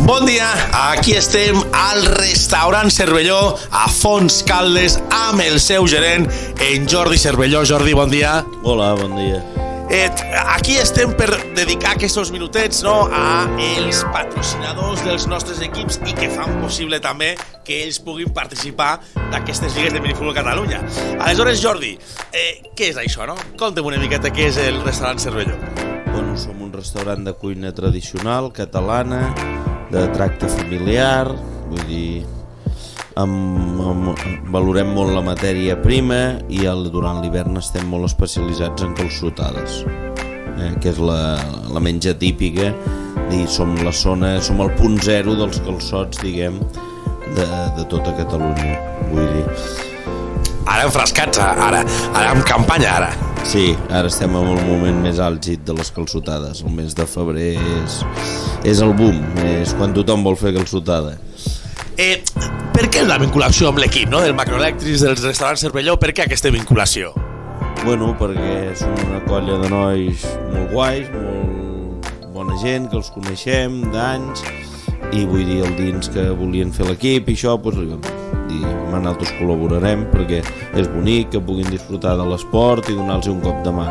Bon dia, aquí estem al restaurant Cervelló, a Fontscaldes, amb el seu gerent, en Jordi Cervelló. Jordi, bon dia. Hola, bon dia. Aquí estem per dedicar aquests minutets, no, a els patrocinadors dels nostres equips i que fan possible també que ells puguin participar d'aquestes lligues de minifutbol a Catalunya. Aleshores, Jordi, què és això, no? Conta'm una miqueta què és el restaurant Cervelló. Bueno, som un restaurant de cuina tradicional, catalana, de tracte familiar, vull dir, valorem molt la matèria prima i durant l'hivern estem molt especialitzats en calçotades, que és la menja típica, i som la zona, som el punt zero dels calçots, diguem, de tota Catalunya, vull dir. Ara enfrescats, ara en campanya, ara. Sí, ara estem en el moment més àlgid de les calçotades. El mes de febrer és el boom, és quan tothom vol fer calçotada. Per què la vinculació amb l'equip, no? Del Macroelectrics, dels restaurants Cervelló? Per què aquesta vinculació? Bueno, perquè som una colla de nois molt guais, molt bona gent, que els coneixem d'anys, i vull dir, el dins que volien fer l'equip i això, doncs li vam dir, nosaltres col·laborarem perquè és bonic que puguin disfrutar de l'esport i donar-los un cop de mà.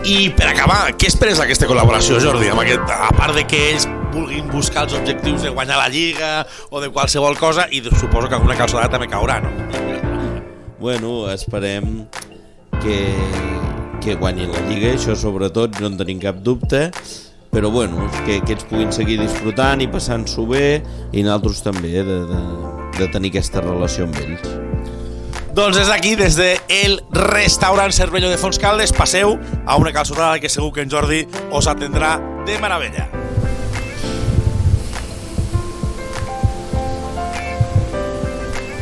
I per acabar, què esperes d'aquesta col·laboració, Jordi? A part de que ells vulguin buscar els objectius de guanyar la Lliga o de qualsevol cosa, i suposo que alguna calçotada també caurà, no? Bueno, esperem que guanyin la Lliga, això sobretot, no en tenim cap dubte, però bueno, que ells puguin seguir disfrutant i passant-s'ho bé, i nosaltres també de tenir aquesta relació amb ells. Doncs des d'aquí, des del restaurant Cervelló de Fontscaldes, passeu a una calçotada que segur que en Jordi us atendrà de meravella.